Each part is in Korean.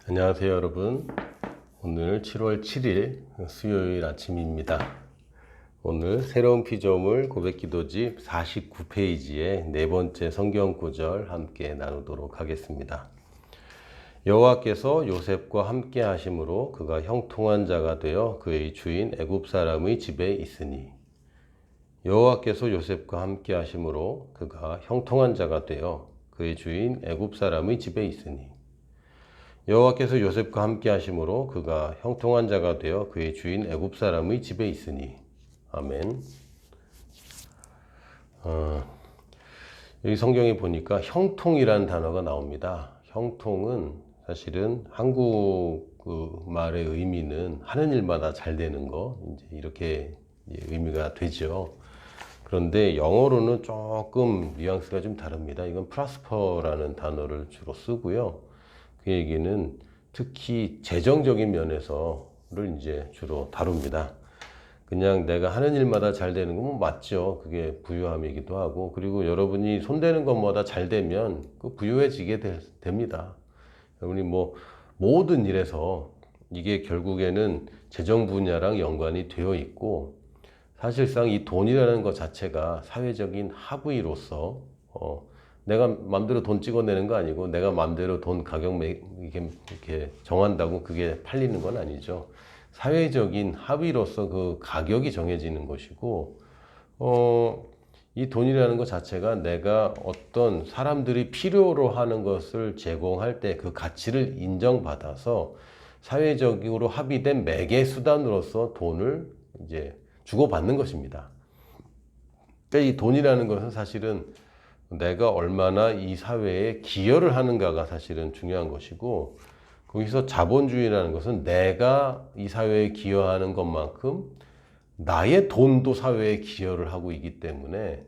안녕하세요 여러분. 오늘 7월 7일 수요일 아침입니다. 오늘 새로운 피조물 고백기도집 49페이지의 네 번째 성경 구절 함께 나누도록 하겠습니다. 여호와께서 요셉과 함께 하심으로 그가 형통한 자가 되어 그의 주인 애굽 사람의 집에 있으니. 여호와께서 요셉과 함께 하심으로 그가 형통한 자가 되어 그의 주인 애굽 사람의 집에 있으니. 여호와께서 요셉과 함께 하심으로 그가 형통한 자가 되어 그의 주인 애굽 사람의 집에 있으니. 아멘. 여기 성경에 보니까 형통이라는 단어가 나옵니다. 형통은 사실은 한국 말의 의미는 하는 일마다 잘 되는 거, 이제 이렇게 의미가 되죠. 그런데 영어로는 조금 뉘앙스가 좀 다릅니다. 이건 prosper라는 단어를 주로 쓰고요. 그 얘기는 특히 재정적인 면에서를 이제 주로 다룹니다. 그냥 내가 하는 일마다 잘 되는 건 맞죠. 그게 부유함이기도 하고, 그리고 여러분이 손대는 것마다 잘 되면 그 부유해지게 됩니다. 여러분이 뭐 모든 일에서 이게 결국에는 재정 분야랑 연관이 되어 있고, 사실상 이 돈이라는 것 자체가 사회적인 하부위로서 내가 마음대로 돈 찍어내는 거 아니고 내가 마음대로 돈 가격 이렇게 정한다고 그게 팔리는 건 아니죠. 사회적인 합의로서 그 가격이 정해지는 것이고, 이 돈이라는 것 자체가 내가 어떤 사람들이 필요로 하는 것을 제공할 때 그 가치를 인정받아서 사회적으로 합의된 매개 수단으로서 돈을 이제 주고받는 것입니다. 그러니까 이 돈이라는 것은 사실은 내가 얼마나 이 사회에 기여를 하는가가 사실은 중요한 것이고, 거기서 자본주의라는 것은 내가 이 사회에 기여하는 것만큼 나의 돈도 사회에 기여를 하고 있기 때문에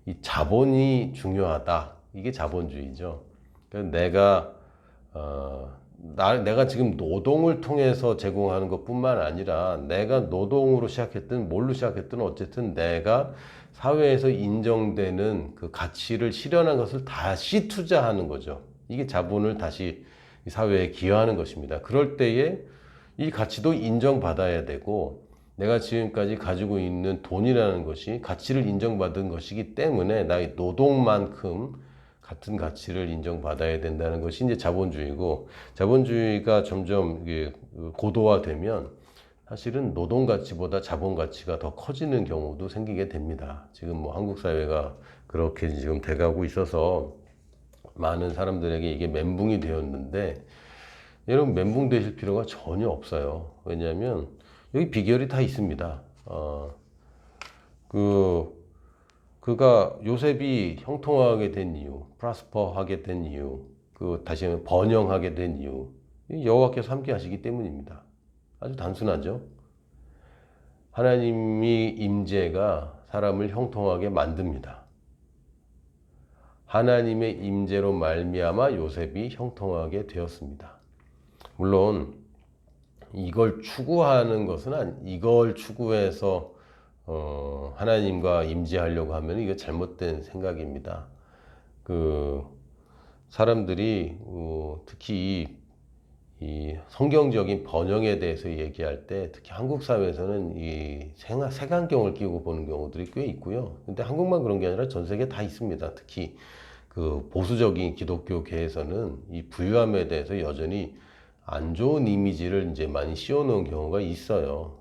이 자본이 중요하다. 이게 자본주의죠. 그래서 내가 지금 노동을 통해서 제공하는 것뿐만 아니라 내가 노동으로 시작했든 뭘로 시작했든 어쨌든 내가 사회에서 인정되는 그 가치를 실현한 것을 다시 투자하는 거죠. 이게 자본을 다시 사회에 기여하는 것입니다. 그럴 때에 이 가치도 인정받아야 되고, 내가 지금까지 가지고 있는 돈이라는 것이 가치를 인정받은 것이기 때문에 나의 노동만큼 같은 가치를 인정받아야 된다는 것이 이제 자본주의고, 자본주의가 점점 고도화되면 사실은 노동 가치보다 자본 가치가 더 커지는 경우도 생기게 됩니다. 지금 뭐 한국 사회가 그렇게 지금 돼가고 있어서 많은 사람들에게 이게 멘붕이 되었는데, 여러분 멘붕 되실 필요가 전혀 없어요. 왜냐하면 여기 비결이 다 있습니다. 그가 요셉이 형통하게 된 이유, 프라스퍼하게 된 이유, 다시 한번 번영하게 된 이유, 여호와께서 함께 하시기 때문입니다. 아주 단순하죠. 하나님이 임재가 사람을 형통하게 만듭니다. 하나님의 임재로 말미암아 요셉이 형통하게 되었습니다. 물론 이걸 추구하는 것은 이걸 추구해서 하나님과 임재하려고 하면 이거 잘못된 생각입니다. 사람들이 특히 이 성경적인 번영에 대해서 얘기할 때 특히 한국 사회에서는 이 색안경을 끼고 보는 경우들이 꽤 있고요. 근데 한국만 그런 게 아니라 전 세계 다 있습니다. 특히 그 보수적인 기독교계에서는 이 부유함에 대해서 여전히 안 좋은 이미지를 이제 많이 씌워놓은 경우가 있어요.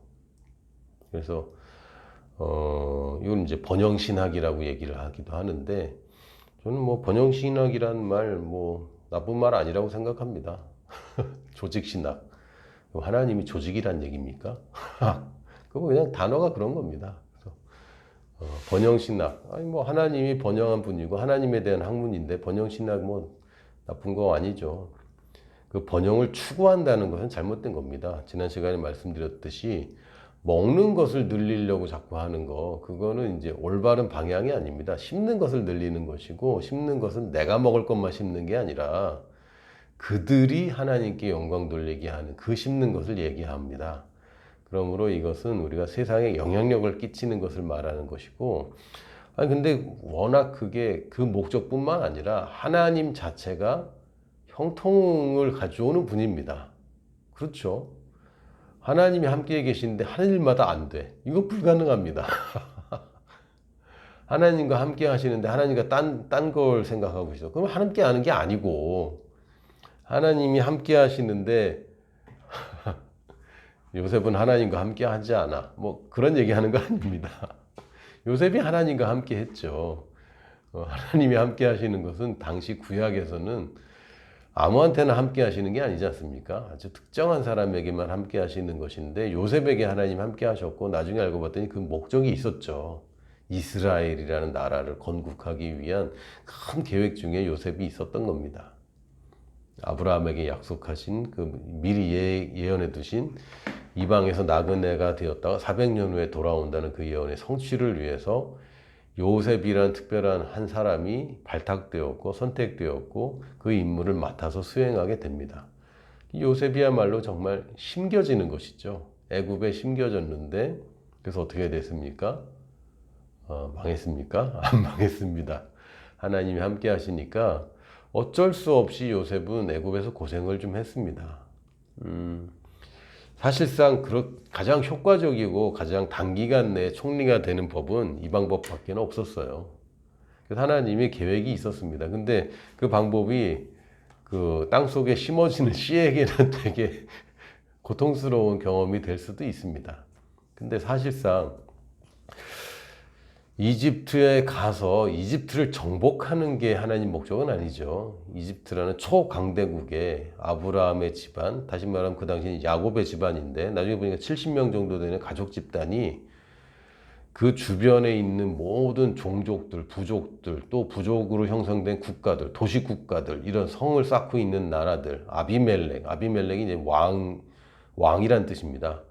그래서 이건 이제 번영신학이라고 얘기를 하기도 하는데, 저는 뭐 번영신학이란 말 뭐 나쁜 말 아니라고 생각합니다. 조직신학, 하나님이 조직이란 얘기입니까? 그거 그냥 단어가 그런 겁니다. 그래서 번영신학, 아니 뭐 하나님이 번영한 분이고 하나님에 대한 학문인데 번영신학 뭐 나쁜 거 아니죠. 그 번영을 추구한다는 것은 잘못된 겁니다. 지난 시간에 말씀드렸듯이 먹는 것을 늘리려고 자꾸 하는 거, 그거는 이제 올바른 방향이 아닙니다. 심는 것을 늘리는 것이고, 심는 것은 내가 먹을 것만 심는 게 아니라 그들이 하나님께 영광 돌리게 하는 그 심는 것을 얘기합니다. 그러므로 이것은 우리가 세상에 영향력을 끼치는 것을 말하는 것이고, 근데 워낙 그게 그 목적뿐만 아니라 하나님 자체가 형통을 가져오는 분입니다. 그렇죠? 하나님이 함께 계시는데 하는 일마다 안 돼. 이거 불가능합니다. 하나님과 함께 하시는데 하나님과 딴 걸 생각하고 있어. 그럼 함께 하는 게 아니고, 하나님이 함께 하시는데 요셉은 하나님과 함께 하지 않아. 뭐 그런 얘기 하는 거 아닙니다. 요셉이 하나님과 함께 했죠. 하나님이 함께 하시는 것은 당시 구약에서는 아무한테나 함께 하시는 게 아니지 않습니까? 아주 특정한 사람에게만 함께 하시는 것인데, 요셉에게 하나님 함께 하셨고, 나중에 알고 봤더니 그 목적이 있었죠. 이스라엘이라는 나라를 건국하기 위한 큰 계획 중에 요셉이 있었던 겁니다. 아브라함에게 약속하신, 그 미리 예언해 두신 이방에서 나그네가 되었다가 400년 후에 돌아온다는 그 예언의 성취를 위해서 요셉이라는 특별한 한 사람이 발탁되었고 선택되었고 그 임무를 맡아서 수행하게 됩니다. 요셉이야말로 정말 심겨지는 것이죠. 애굽에 심겨졌는데, 그래서 어떻게 됐습니까? 망했습니까? 안 망했습니다. 하나님이 함께 하시니까 어쩔 수 없이 요셉은 애굽에서 고생을 좀 했습니다. 사실상 가장 효과적이고 가장 단기간 내에 총리가 되는 법은 이 방법밖에 없었어요. 그래서 하나님의 계획이 있었습니다. 근데 그 방법이 그 땅속에 심어지는 씨에게는 되게 고통스러운 경험이 될 수도 있습니다. 근데 사실상 이집트에 가서 이집트를 정복하는 게 하나님 목적은 아니죠. 이집트라는 초강대국의 아브라함의 집안, 다시 말하면 그 당시는 야곱의 집안인데, 나중에 보니까 70명 정도 되는 가족 집단이 그 주변에 있는 모든 종족들, 부족들, 또 부족으로 형성된 국가들, 도시 국가들, 이런 성을 쌓고 있는 나라들, 아비멜렉이 이제 왕이란 뜻입니다.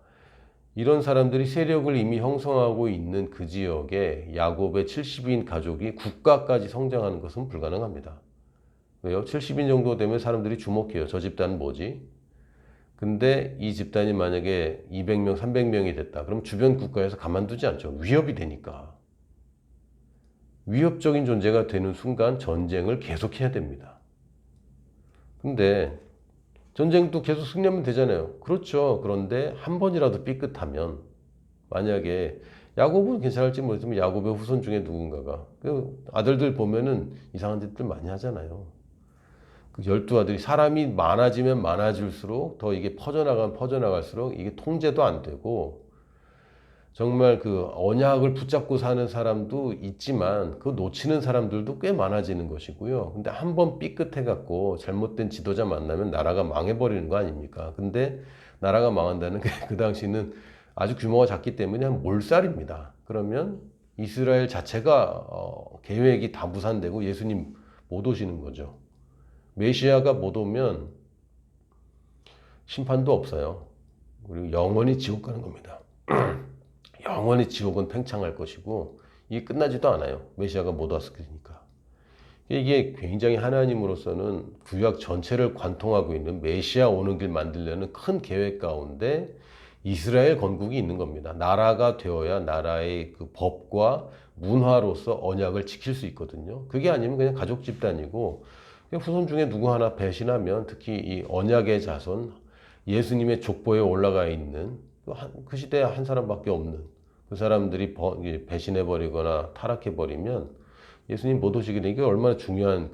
이런 사람들이 세력을 이미 형성하고 있는 그 지역에 야곱의 70인 가족이 국가까지 성장하는 것은 불가능합니다. 왜요? 70인 정도 되면 사람들이 주목해요. 저 집단은 뭐지? 근데 이 집단이 만약에 200명, 300명이 됐다. 그럼 주변 국가에서 가만두지 않죠. 위협이 되니까. 위협적인 존재가 되는 순간 전쟁을 계속해야 됩니다. 근데 전쟁도 계속 승리하면 되잖아요. 그렇죠. 그런데 한 번이라도 삐끗하면, 만약에 야곱은 괜찮을지 모르지만 야곱의 후손 중에 누군가가, 그 아들들 보면은 이상한 짓들 많이 하잖아요. 그 12아들이 사람이 많아지면 많아질수록 더 이게 퍼져나갈수록 이게 통제도 안 되고, 정말 그 언약을 붙잡고 사는 사람도 있지만 그 놓치는 사람들도 꽤 많아지는 것이고요. 근데 한 번 삐끗해 갖고 잘못된 지도자 만나면 나라가 망해버리는 거 아닙니까? 근데 나라가 망한다는 게 그 당시는 아주 규모가 작기 때문에 한 몰살입니다. 그러면 이스라엘 자체가 계획이 다 무산되고 예수님 못 오시는 거죠. 메시아가 못 오면 심판도 없어요. 그리고 영원히 지옥 가는 겁니다. 영원히 지옥은 팽창할 것이고, 이게 끝나지도 않아요. 메시아가 못 왔으니까. 이게 굉장히 하나님으로서는 구약 전체를 관통하고 있는 메시아 오는 길 만들려는 큰 계획 가운데 이스라엘 건국이 있는 겁니다. 나라가 되어야 나라의 그 법과 문화로서 언약을 지킬 수 있거든요. 그게 아니면 그냥 가족 집단이고, 후손 중에 누구 하나 배신하면, 특히 이 언약의 자손, 예수님의 족보에 올라가 있는 그 시대에 한 사람밖에 없는 그 사람들이 배신해버리거나 타락해버리면 예수님 못 오시게 되는 게 얼마나 중요한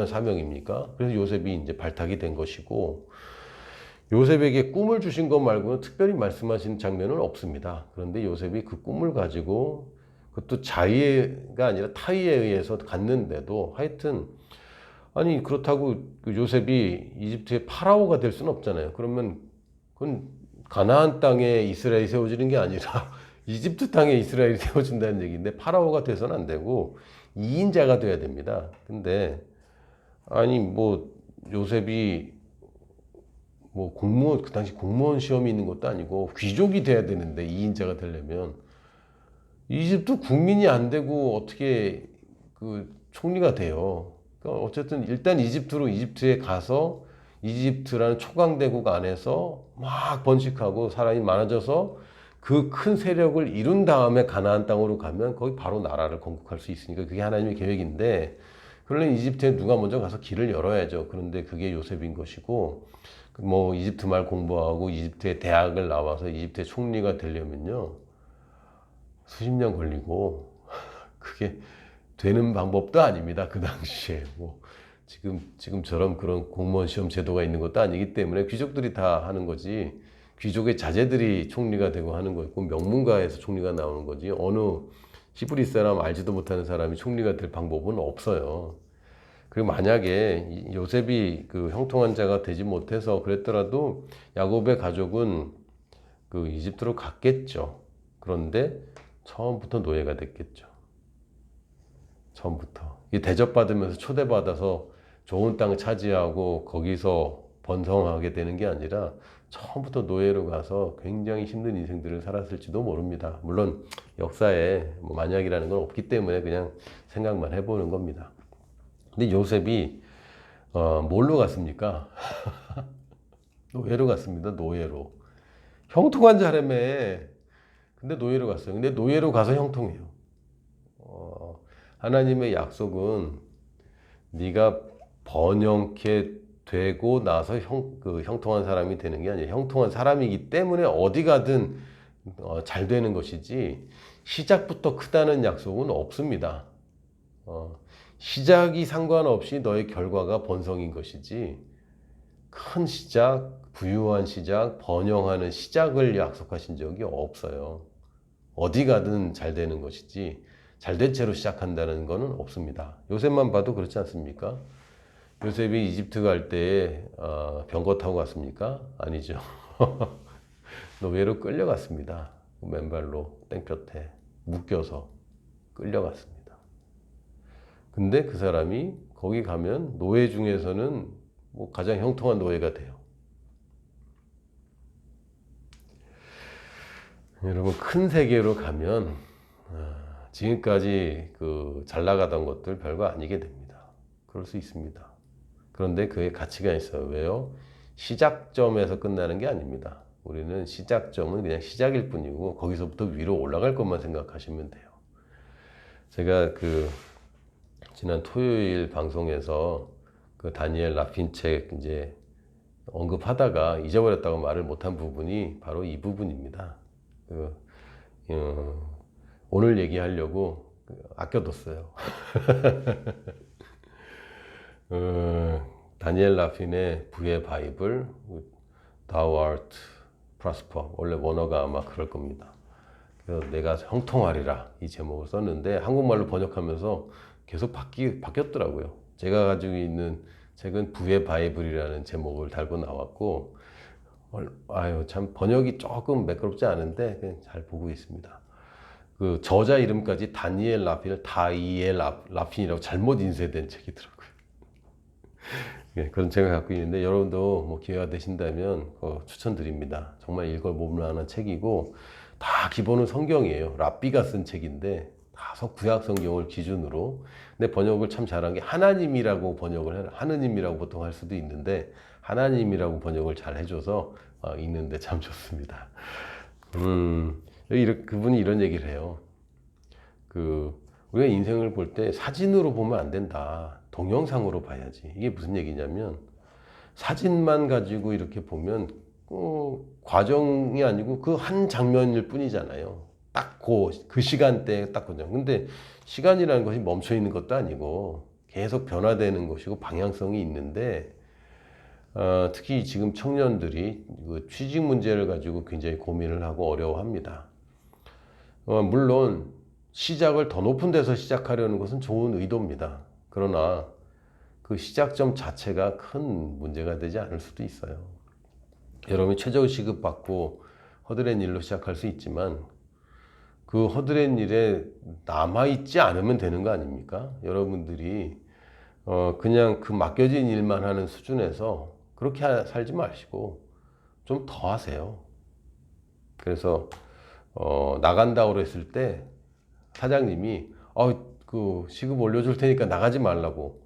사명입니까? 그래서 요셉이 이제 발탁이 된 것이고, 요셉에게 꿈을 주신 것 말고는 특별히 말씀하신 장면은 없습니다. 그런데 요셉이 그 꿈을 가지고, 그것도 자의가 아니라 타의에 의해서 갔는데도, 하여튼 아니 그렇다고 요셉이 이집트의 파라오가 될 수는 없잖아요. 그러면 그건 가나안 땅에 이스라엘이 세워지는 게 아니라 이집트 땅에 이스라엘이 세워진다는 얘기인데, 파라오가 돼서는 안 되고 2인자가 돼야 됩니다. 근데 아니 뭐 요셉이 뭐 공무원, 그 당시 공무원 시험이 있는 것도 아니고 귀족이 돼야 되는데 2인자가 되려면 이집트 국민이 안 되고 어떻게 그 총리가 돼요. 그러니까 어쨌든 일단 이집트에 가서 이집트라는 초강대국 안에서 막 번식하고 사람이 많아져서 그 큰 세력을 이룬 다음에 가나안 땅으로 가면 거기 바로 나라를 건국할 수 있으니까 그게 하나님의 계획인데, 그러면 이집트에 누가 먼저 가서 길을 열어야죠. 그런데 그게 요셉인 것이고, 뭐 이집트 말 공부하고 이집트의 대학을 나와서 이집트의 총리가 되려면요 수십 년 걸리고 그게 되는 방법도 아닙니다. 그 당시에 뭐 지금처럼 그런 공무원 시험 제도가 있는 것도 아니기 때문에 귀족들이 다 하는 거지, 귀족의 자제들이 총리가 되고 하는 거고, 명문가에서 총리가 나오는 거지, 어느 히브리 사람 알지도 못하는 사람이 총리가 될 방법은 없어요. 그리고 만약에 요셉이 그 형통한 자가 되지 못해서 그랬더라도 야곱의 가족은 그 이집트로 갔겠죠. 그런데 처음부터 노예가 됐겠죠. 처음부터. 이 대접받으면서 초대받아서 좋은 땅 차지하고 거기서 번성하게 되는 게 아니라 처음부터 노예로 가서 굉장히 힘든 인생들을 살았을지도 모릅니다. 물론 역사에 뭐 만약이라는 건 없기 때문에 그냥 생각만 해보는 겁니다. 근데 요셉이 뭘로 갔습니까? 노예로 갔습니다. 노예로. 형통한 자라며. 근데 노예로 갔어요. 근데 노예로 가서 형통해요. 하나님의 약속은 네가 번영케 되고 나서 형통한 사람이 되는 게 아니에요. 형통한 사람이기 때문에 어디 가든 잘 되는 것이지 시작부터 크다는 약속은 없습니다. 시작이 상관없이 너의 결과가 번성인 것이지 큰 시작, 부유한 시작, 번영하는 시작을 약속하신 적이 없어요. 어디 가든 잘 되는 것이지 잘된 채로 시작한다는 것은 없습니다. 요셉만 봐도 그렇지 않습니까? 요셉이 이집트 갈 때 병거 타고 갔습니까? 아니죠. 노예로 끌려갔습니다. 맨발로 땡볕에 묶여서 끌려갔습니다. 근데 그 사람이 거기 가면 노예 중에서는 뭐 가장 형통한 노예가 돼요. 여러분, 큰 세계로 가면 지금까지 그 잘 나가던 것들 별거 아니게 됩니다. 그럴 수 있습니다. 그런데 그의 가치가 있어요. 왜요? 시작점에서 끝나는 게 아닙니다. 우리는 시작점은 그냥 시작일 뿐이고 거기서부터 위로 올라갈 것만 생각하시면 돼요. 제가 그 지난 토요일 방송에서 그 다니엘 라핀 책 이제 언급하다가 잊어버렸다고 말을 못한 부분이 바로 이 부분입니다. 오늘 얘기하려고 아껴뒀어요. 다니엘 라핀의 부의 바이블, Thou art prosper. 원래 원어가 아마 그럴 겁니다. 그래서 내가 형통하리라 이 제목을 썼는데 한국말로 번역하면서 계속 바뀌었더라고요. 제가 가지고 있는 책은 부의 바이블이라는 제목을 달고 나왔고, 아유 참 번역이 조금 매끄럽지 않은데 그냥 잘 보고 있습니다. 그 저자 이름까지 다니엘 라핀을 다이엘 라핀이라고 잘못 인쇄된 책이더라고요. 네, 그런 책을 갖고 있는데 여러분도 뭐 기회가 되신다면 추천드립니다. 정말 읽어볼 만한 책이고 다 기본은 성경이에요. 랍비가 쓴 책인데 다 구약 성경을 기준으로. 근데 번역을 참 잘한 게 하나님이라고 번역을 해요. 하느님이라고 보통 할 수도 있는데 하나님이라고 번역을 잘 해줘서 읽는데 참 좋습니다. 그분이 이런 얘기를 해요. 우리가 인생을 볼 때 사진으로 보면 안 된다. 동영상으로 봐야지. 이게 무슨 얘기냐면 사진만 가지고 이렇게 보면 과정이 아니고 그 한 장면일 뿐이잖아요. 딱 그 시간대에 딱 그죠. 근데 시간이라는 것이 멈춰 있는 것도 아니고 계속 변화되는 것이고 방향성이 있는데 특히 지금 청년들이 그 취직 문제를 가지고 굉장히 고민을 하고 어려워합니다. 물론 시작을 더 높은 데서 시작하려는 것은 좋은 의도입니다. 그러나 그 시작점 자체가 큰 문제가 되지 않을 수도 있어요. 여러분이 최저 시급 받고 허드렛 일로 시작할 수 있지만 그 허드렛 일에 남아있지 않으면 되는 거 아닙니까? 여러분들이 그냥 그 맡겨진 일만 하는 수준에서 그렇게 살지 마시고 좀 더 하세요. 그래서 나간다고 그랬을 때 사장님이 그 시급 올려줄 테니까 나가지 말라고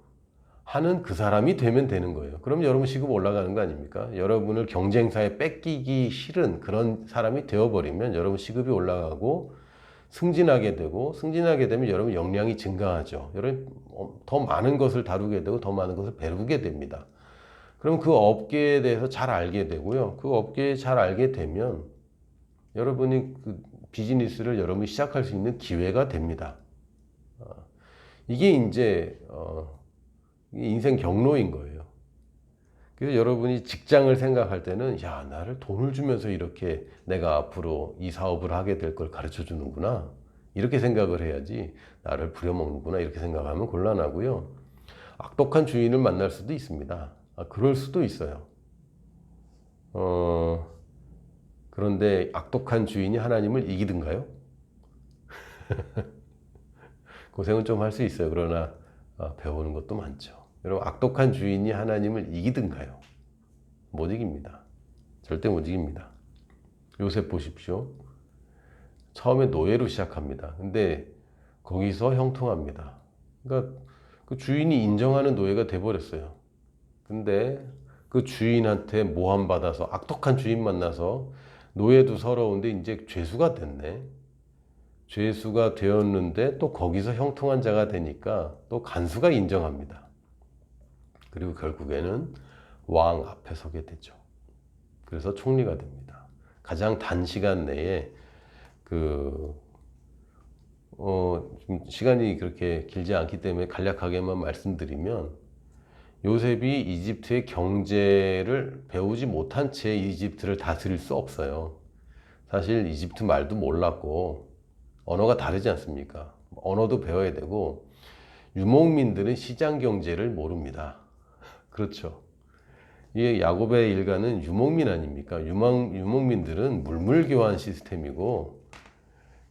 하는 그 사람이 되면 되는 거예요. 그럼 여러분 시급 올라가는 거 아닙니까? 여러분을 경쟁사에 뺏기기 싫은 그런 사람이 되어버리면 여러분 시급이 올라가고 승진하게 되고, 승진하게 되면 여러분 역량이 증가하죠. 여러분 더 많은 것을 다루게 되고 더 많은 것을 배우게 됩니다. 그럼 그 업계에 대해서 잘 알게 되고요. 그 업계에 잘 알게 되면 여러분이 그 비즈니스를 여러분이 시작할 수 있는 기회가 됩니다. 이게 이제 인생 경로인 거예요. 그래서 여러분이 직장을 생각할 때는 야, 나를 돈을 주면서 이렇게 내가 앞으로 이 사업을 하게 될 걸 가르쳐 주는구나, 이렇게 생각을 해야지 나를 부려먹는구나 이렇게 생각하면 곤란하고요. 악독한 주인을 만날 수도 있습니다. 그럴 수도 있어요. 그런데 악독한 주인이 하나님을 이기든가요? 고생은 좀 할 수 있어요. 그러나 배우는 것도 많죠. 여러분, 악독한 주인이 하나님을 이기든가요? 못 이깁니다. 절대 못 이깁니다. 요셉 보십시오. 처음에 노예로 시작합니다. 근데 거기서 형통합니다. 그러니까 그 주인이 인정하는 노예가 돼버렸어요. 근데 그 주인한테 모함받아서 악독한 주인 만나서 노예도 서러운데 이제 죄수가 됐네. 죄수가 되었는데 또 거기서 형통한 자가 되니까 또 간수가 인정합니다. 그리고 결국에는 왕 앞에 서게 되죠. 그래서 총리가 됩니다. 가장 단시간 내에 시간이 그렇게 길지 않기 때문에 간략하게만 말씀드리면, 요셉이 이집트의 경제를 배우지 못한 채 이집트를 다스릴 수 없어요. 사실 이집트 말도 몰랐고 언어가 다르지 않습니까? 언어도 배워야 되고, 유목민들은 시장 경제를 모릅니다. 그렇죠. 이게 야곱의 일가는 유목민 아닙니까? 유목민들은 물물교환 시스템이고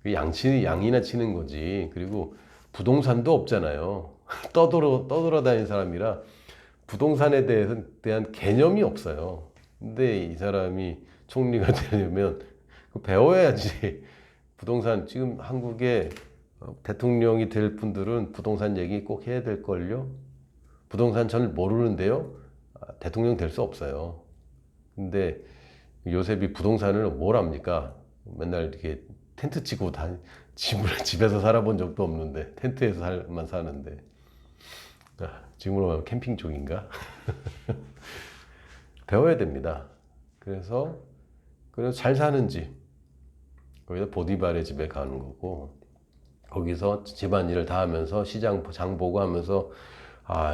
양이나 치는 거지. 그리고 부동산도 없잖아요. 떠돌아다니는 사람이라 부동산에 대한 개념이 없어요. 근데 이 사람이 총리가 되려면 배워야지. 부동산, 지금 한국에 대통령이 될 분들은 부동산 얘기 꼭 해야 될걸요? 부동산 잘 모르는데요? 대통령 될 수 없어요. 근데 요셉이 부동산을 뭘 합니까? 맨날 이렇게 텐트 치고 집에서 살아본 적도 없는데, 텐트에서만 사는데. 지금으로 하면 캠핑 쪽인가? 배워야 됩니다. 그래서 잘 사는 집, 거기서 보디발의 집에 가는 거고, 거기서 집안일을 다 하면서 시장 장 보고 하면서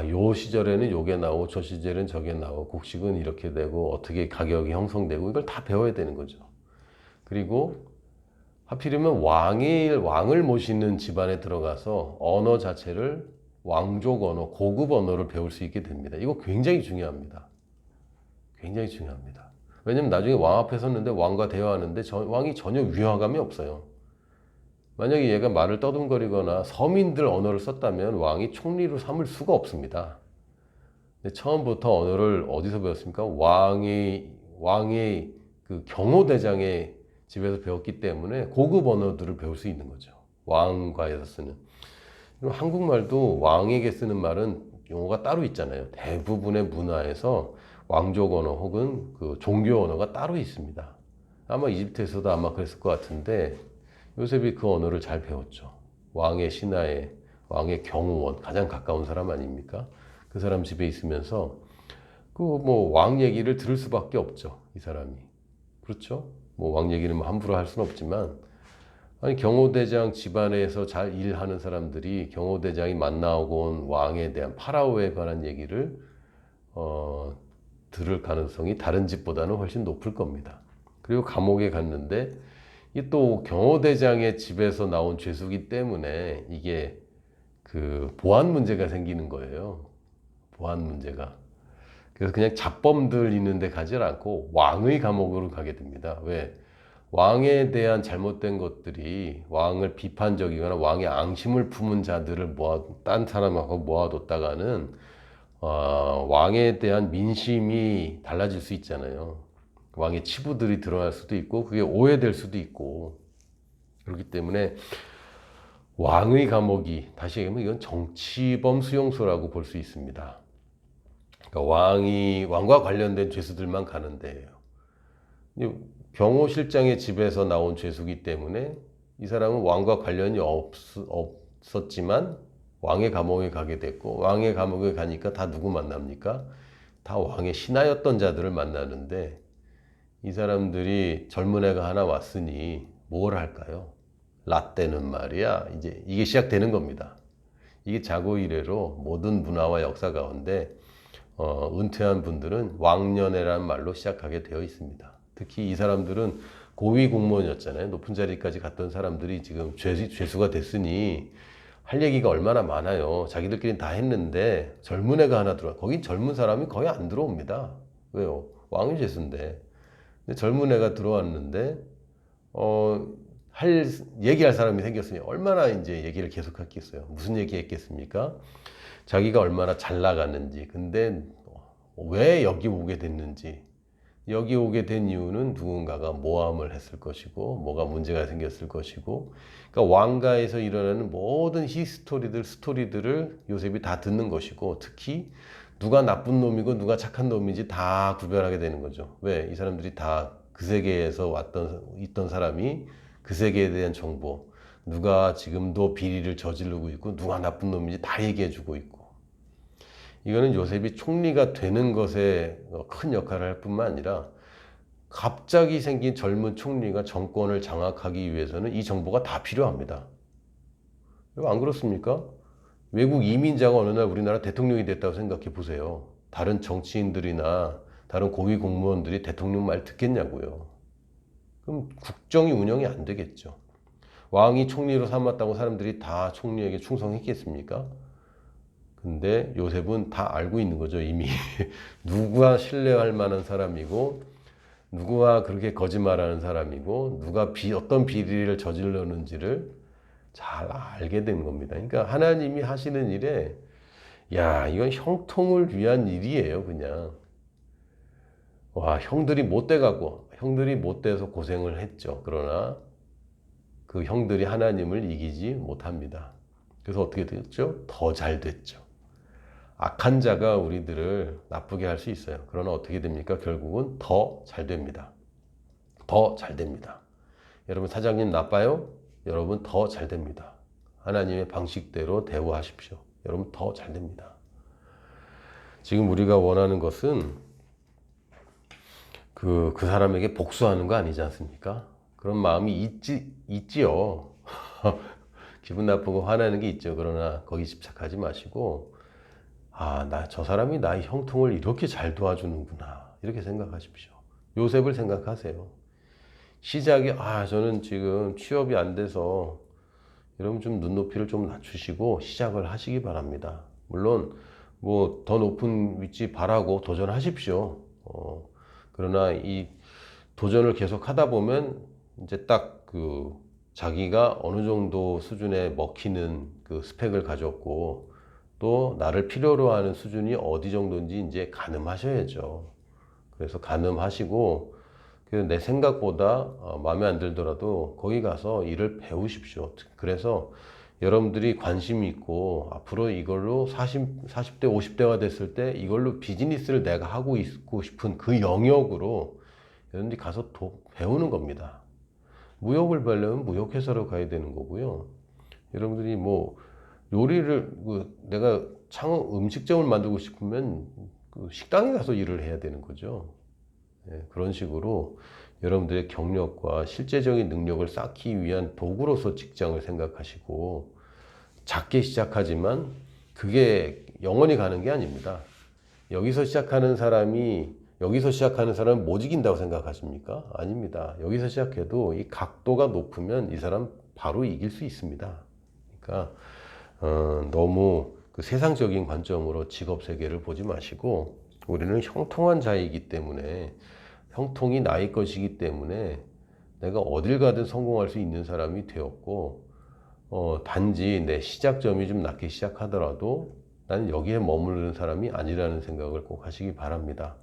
요 시절에는 요게 나오고 저 시절에는 저게 나오고 곡식은 이렇게 되고 어떻게 가격이 형성되고, 이걸 다 배워야 되는 거죠. 그리고 하필이면 왕을 모시는 집안에 들어가서 언어 자체를 왕족 언어, 고급 언어를 배울 수 있게 됩니다. 이거 굉장히 중요합니다. 굉장히 중요합니다. 왜냐면 나중에 왕 앞에 섰는데 왕과 대화하는데 왕이 전혀 위화감이 없어요. 만약에 얘가 말을 떠듬거리거나 서민들 언어를 썼다면 왕이 총리로 삼을 수가 없습니다. 근데 처음부터 언어를 어디서 배웠습니까? 왕의 그 경호대장의 집에서 배웠기 때문에 고급 언어들을 배울 수 있는 거죠. 왕과에서 쓰는. 한국말도 왕에게 쓰는 말은 용어가 따로 있잖아요. 대부분의 문화에서 왕족 언어 혹은 그 종교 언어가 따로 있습니다. 아마 이집트에서도 아마 그랬을 것 같은데, 요셉이 그 언어를 잘 배웠죠. 왕의 신하에, 왕의 경호원, 가장 가까운 사람 아닙니까? 그 사람 집에 있으면서 왕 얘기를 들을 수밖에 없죠, 이 사람이. 그렇죠? 왕 얘기는 함부로 할 수는 없지만, 경호대장 집안에서 잘 일하는 사람들이 경호대장이 만나고 온 왕에 대한 파라오에 관한 얘기를 들을 가능성이 다른 집보다는 훨씬 높을 겁니다. 그리고 감옥에 갔는데, 이 또 경호대장의 집에서 나온 죄수기 때문에 이게 그 보안 문제가 생기는 거예요. 보안 문제가. 그래서 그냥 잡범들 있는데 가지 않고 왕의 감옥으로 가게 됩니다. 왜? 왕에 대한 잘못된 것들이 왕을 비판적이거나 왕의 앙심을 품은 자들을 딴 사람하고 모아뒀다가는 왕에 대한 민심이 달라질 수 있잖아요. 왕의 치부들이 드러날 수도 있고 그게 오해될 수도 있고, 그렇기 때문에 왕의 감옥이, 다시 얘기하면 이건 정치범 수용소라고 볼 수 있습니다. 그러니까 왕과 관련된 죄수들만 가는 데예요. 경호실장의 집에서 나온 죄수기 때문에 이 사람은 왕과 관련이 없었지만 왕의 감옥에 가게 됐고, 왕의 감옥에 가니까 다 누구 만납니까? 다 왕의 신하였던 자들을 만나는데, 이 사람들이 젊은 애가 하나 왔으니 뭘 할까요? 라떼는 말이야. 이제 이게 시작되는 겁니다. 이게 자고 이래로 모든 문화와 역사 가운데 은퇴한 분들은 왕년회라는 말로 시작하게 되어 있습니다. 특히 이 사람들은 고위 공무원이었잖아요. 높은 자리까지 갔던 사람들이 지금 죄수가 됐으니 할 얘기가 얼마나 많아요. 자기들끼리 다 했는데 젊은 애가 하나 들어와. 거긴 젊은 사람이 거의 안 들어옵니다. 왜요? 왕이 죄수인데. 근데 젊은 애가 들어왔는데 얘기할 사람이 생겼으니 얼마나 이제 얘기를 계속 했겠어요. 무슨 얘기 했겠습니까? 자기가 얼마나 잘 나갔는지, 근데 왜 여기 오게 됐는지, 여기 오게 된 이유는 누군가가 모함을 했을 것이고, 뭐가 문제가 생겼을 것이고, 그러니까 왕가에서 일어나는 모든 스토리들을 요셉이 다 듣는 것이고, 특히 누가 나쁜 놈이고 누가 착한 놈인지 다 구별하게 되는 거죠. 왜? 이 사람들이 다 그 세계에서 있던 사람이 그 세계에 대한 정보, 누가 지금도 비리를 저지르고 있고 누가 나쁜 놈인지 다 얘기해주고 있고, 이거는 요셉이 총리가 되는 것에 큰 역할을 할 뿐만 아니라 갑자기 생긴 젊은 총리가 정권을 장악하기 위해서는 이 정보가 다 필요합니다. 안 그렇습니까? 외국 이민자가 어느 날 우리나라 대통령이 됐다고 생각해 보세요. 다른 정치인들이나 다른 고위 공무원들이 대통령 말 듣겠냐고요. 그럼 국정이 운영이 안 되겠죠. 왕이 총리로 삼았다고 사람들이 다 총리에게 충성했겠습니까? 근데 요셉은 다 알고 있는 거죠, 이미. 누가 신뢰할 만한 사람이고, 누구와 그렇게 거짓말하는 사람이고, 누가 어떤 비리를 저질렀는지를 잘 알게 된 겁니다. 그러니까 하나님이 하시는 일에, 야, 이건 형통을 위한 일이에요, 그냥. 와, 형들이 못 돼가고, 형들이 못 돼서 고생을 했죠. 그러나 그 형들이 하나님을 이기지 못합니다. 그래서 어떻게 됐죠? 더 잘 됐죠. 악한 자가 우리들을 나쁘게 할 수 있어요. 그러나 어떻게 됩니까? 결국은 더 잘 됩니다. 더 잘 됩니다. 여러분 사장님 나빠요? 여러분 더 잘 됩니다. 하나님의 방식대로 대우하십시오. 여러분 더 잘 됩니다. 지금 우리가 원하는 것은 그 사람에게 복수하는 거 아니지 않습니까? 그런 마음이 있지요. 기분 나쁘고 화나는 게 있죠. 그러나 거기 집착하지 마시고, 저 사람이 나의 형통을 이렇게 잘 도와주는구나. 이렇게 생각하십시오. 요셉을 생각하세요. 시작이, 저는 지금 취업이 안 돼서, 여러분 좀 눈높이를 좀 낮추시고 시작을 하시기 바랍니다. 물론, 뭐, 더 높은 위치 바라고 도전하십시오. 그러나 이 도전을 계속 하다 보면, 이제 딱 자기가 어느 정도 수준에 먹히는 그 스펙을 가졌고, 또 나를 필요로 하는 수준이 어디 정도인지 이제 가늠하셔야죠. 그래서 가늠하시고 내 생각보다 마음에 안 들더라도 거기 가서 일을 배우십시오. 그래서 여러분들이 관심이 있고 앞으로 이걸로 40대 50대가 됐을 때 이걸로 비즈니스를 내가 하고 있고 싶은 그 영역으로 여러분들이 가서 배우는 겁니다. 무역을 배우려면 무역회사로 가야 되는 거고요. 여러분들이 뭐 요리를 내가 음식점을 만들고 싶으면 식당에 가서 일을 해야 되는 거죠. 그런 식으로 여러분들의 경력과 실제적인 능력을 쌓기 위한 도구로서 직장을 생각하시고, 작게 시작하지만 그게 영원히 가는 게 아닙니다. 여기서 시작하는 사람은 못 이긴다고 생각하십니까? 아닙니다. 여기서 시작해도 이 각도가 높으면 이 사람 바로 이길 수 있습니다. 그러니까 너무 그 세상적인 관점으로 직업 세계를 보지 마시고, 우리는 형통한 자이기 때문에, 형통이 나의 것이기 때문에 내가 어딜 가든 성공할 수 있는 사람이 되었고, 단지 내 시작점이 좀 낮게 시작하더라도 나는 여기에 머무르는 사람이 아니라는 생각을 꼭 하시기 바랍니다.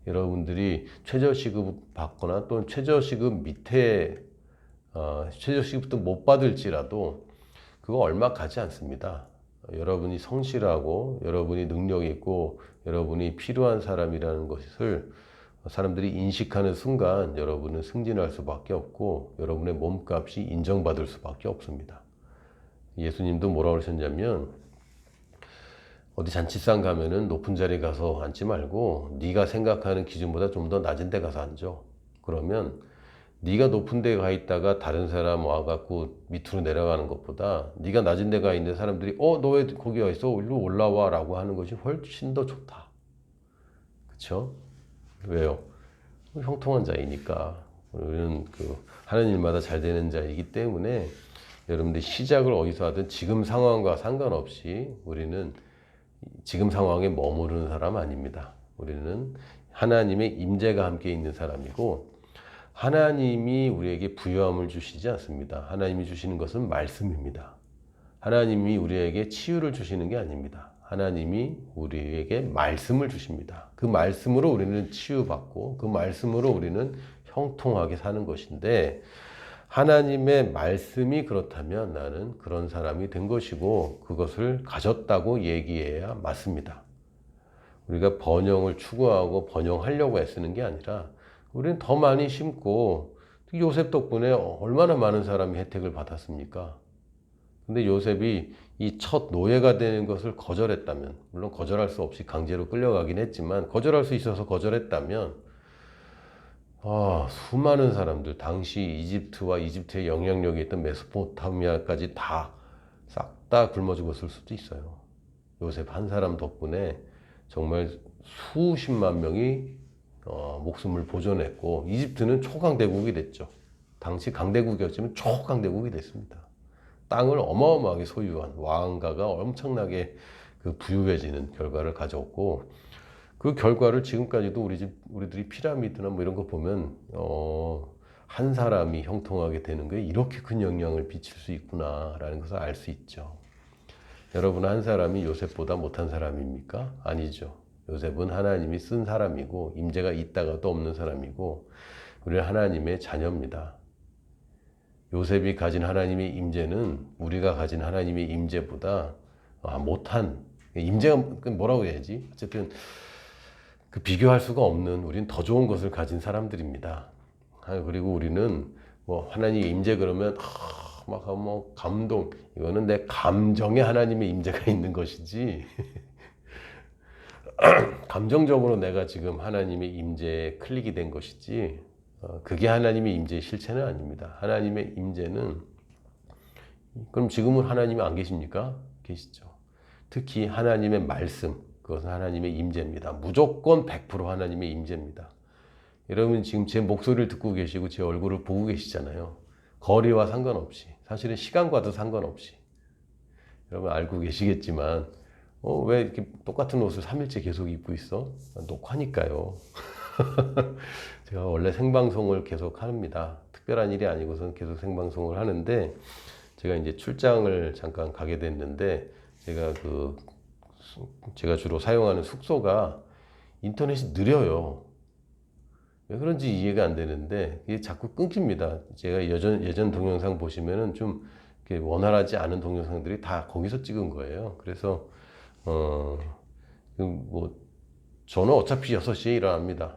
여러분들이 최저시급 받거나 또는 최저시급 밑에 최저시급도 못 받을지라도 그거 얼마 가지 않습니다. 여러분이 성실하고 여러분이 능력 있고 여러분이 필요한 사람이라는 것을 사람들이 인식하는 순간 여러분은 승진할 수밖에 없고 여러분의 몸값이 인정받을 수밖에 없습니다. 예수님도 뭐라고 그러셨냐면 어디 잔치상 가면은 높은 자리 가서 앉지 말고 네가 생각하는 기준보다 좀 더 낮은 데 가서 앉아. 그러면 네가 높은 데 가 있다가 다른 사람 와갖고 밑으로 내려가는 것보다 네가 낮은 데 가 있는 사람들이 너 왜 거기 와 있어? 일로 올라와 라고 하는 것이 훨씬 더 좋다. 그쵸? 왜요? 형통한 자이니까. 우리는 하는 일마다 잘 되는 자이기 때문에 여러분들이 시작을 어디서 하든 지금 상황과 상관없이 우리는 지금 상황에 머무르는 사람 아닙니다. 우리는 하나님의 임재가 함께 있는 사람이고 하나님이 우리에게 부유함을 주시지 않습니다. 하나님이 주시는 것은 말씀입니다. 하나님이 우리에게 치유를 주시는 게 아닙니다. 하나님이 우리에게 말씀을 주십니다. 그 말씀으로 우리는 치유받고 그 말씀으로 우리는 형통하게 사는 것인데 하나님의 말씀이 그렇다면 나는 그런 사람이 된 것이고 그것을 가졌다고 얘기해야 맞습니다. 우리가 번영을 추구하고 번영하려고 애쓰는 게 아니라 우리는 더 많이 심고 요셉 덕분에 얼마나 많은 사람이 혜택을 받았습니까? 근데 요셉이 이 첫 노예가 되는 것을 거절했다면, 물론 거절할 수 없이 강제로 끌려가긴 했지만 거절할 수 있어서 거절했다면 수많은 사람들, 당시 이집트와 이집트의 영향력이 있던 메소포타미아까지 다 싹 다 굶어 죽었을 수도 있어요. 요셉 한 사람 덕분에 정말 수십만 명이 목숨을 보존했고 이집트는 초강대국이 됐죠. 당시 강대국이었지만 초강대국이 됐습니다. 땅을 어마어마하게 소유한 왕가가 엄청나게 부유해지는 결과를 가져왔고 그 결과를 지금까지도 우리들이 피라미드나 뭐 이런 거 보면 한 사람이 형통하게 되는 게 이렇게 큰 영향을 미칠 수 있구나라는 것을 알 수 있죠. 여러분 한 사람이 요셉보다 못한 사람입니까? 아니죠. 요셉은 하나님이 쓴 사람이고 임재가 있다가도 없는 사람이고 우리는 하나님의 자녀입니다. 요셉이 가진 하나님의 임재는 우리가 가진 하나님의 임재보다 못한 임재가 뭐라고 해야지? 어쨌든 비교할 수가 없는 우리는 더 좋은 것을 가진 사람들입니다. 그리고 우리는 뭐 하나님의 임재 그러면 막 감동 이거는 내 감정에 하나님의 임재가 있는 것이지 감정적으로 내가 지금 하나님의 임재에 클릭이 된 것이지 그게 하나님의 임재의 실체는 아닙니다. 하나님의 임재는 그럼 지금은 하나님이 안 계십니까? 계시죠. 특히 하나님의 말씀 그것은 하나님의 임재입니다. 무조건 100% 하나님의 임재입니다. 여러분 지금 제 목소리를 듣고 계시고 제 얼굴을 보고 계시잖아요. 거리와 상관없이 사실은 시간과도 상관없이 여러분 알고 계시겠지만 왜 이렇게 똑같은 옷을 3일째 계속 입고 있어? 녹화니까요. 제가 원래 생방송을 계속 합니다. 특별한 일이 아니고선 계속 생방송을 하는데 제가 이제 출장을 잠깐 가게 됐는데 제가 주로 사용하는 숙소가 인터넷이 느려요. 왜 그런지 이해가 안 되는데 이게 자꾸 끊깁니다. 제가 예전 동영상 보시면은 좀 원활하지 않은 동영상들이 다 거기서 찍은 거예요. 그래서 저는 어차피 6시에 일어납니다.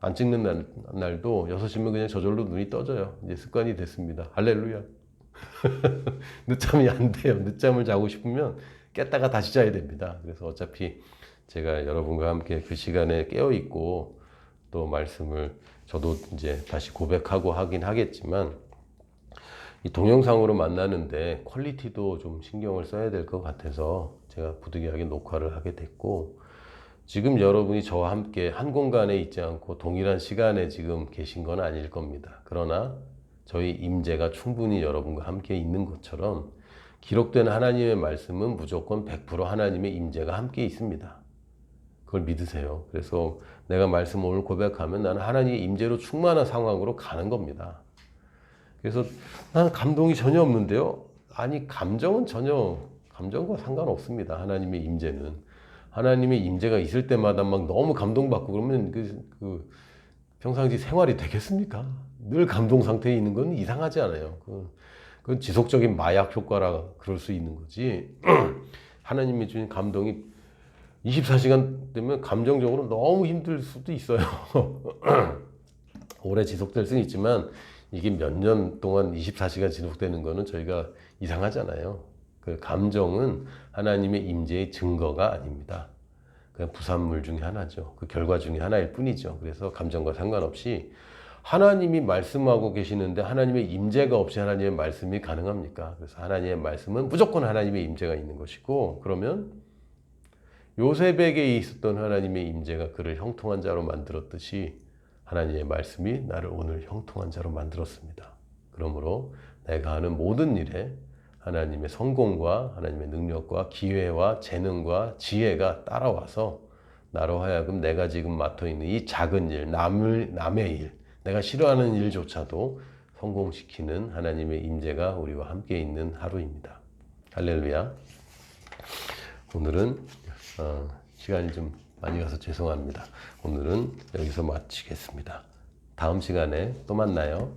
안 찍는 날도 6시면 그냥 저절로 눈이 떠져요. 이제 습관이 됐습니다. 할렐루야. 늦잠이 안 돼요. 늦잠을 자고 싶으면 깼다가 다시 자야 됩니다. 그래서 어차피 제가 여러분과 함께 그 시간에 깨어 있고 또 말씀을 저도 이제 다시 고백하고 하긴 하겠지만 이 동영상으로 만나는데 퀄리티도 좀 신경을 써야 될 것 같아서 제가 부득이하게 녹화를 하게 됐고 지금 여러분이 저와 함께 한 공간에 있지 않고 동일한 시간에 지금 계신 건 아닐 겁니다. 그러나 저희 임재가 충분히 여러분과 함께 있는 것처럼 기록된 하나님의 말씀은 무조건 100% 하나님의 임재가 함께 있습니다. 그걸 믿으세요. 그래서 내가 말씀 오늘 고백하면 나는 하나님의 임재로 충만한 상황으로 가는 겁니다. 그래서 나는 감동이 전혀 없는데요. 아니 감정과 상관없습니다. 하나님의 임재는 하나님의 임재가 있을 때마다 막 너무 감동받고 그러면 평상시 생활이 되겠습니까? 늘 감동 상태에 있는 건 이상하지 않아요. 그건 지속적인 마약 효과라 그럴 수 있는 거지. 하나님이 주신 감동이 24시간 되면 감정적으로 너무 힘들 수도 있어요. 오래 지속될 수는 있지만 이게 몇 년 동안 24시간 지속되는 거는 저희가 이상하잖아요. 그 감정은 하나님의 임재의 증거가 아닙니다. 그냥 부산물 중에 하나죠. 그 결과 중에 하나일 뿐이죠. 그래서 감정과 상관없이 하나님이 말씀하고 계시는데 하나님의 임재가 없이 하나님의 말씀이 가능합니까? 그래서 하나님의 말씀은 무조건 하나님의 임재가 있는 것이고, 그러면 요셉에게 있었던 하나님의 임재가 그를 형통한 자로 만들었듯이 하나님의 말씀이 나를 오늘 형통한 자로 만들었습니다. 그러므로 내가 하는 모든 일에 하나님의 성공과 하나님의 능력과 기회와 재능과 지혜가 따라와서 나로 하여금 내가 지금 맡아 있는 이 작은 일, 남의 일, 내가 싫어하는 일조차도 성공시키는 하나님의 임재가 우리와 함께 있는 하루입니다. 할렐루야. 오늘은 시간이 좀 많이 가서 죄송합니다. 오늘은 여기서 마치겠습니다. 다음 시간에 또 만나요.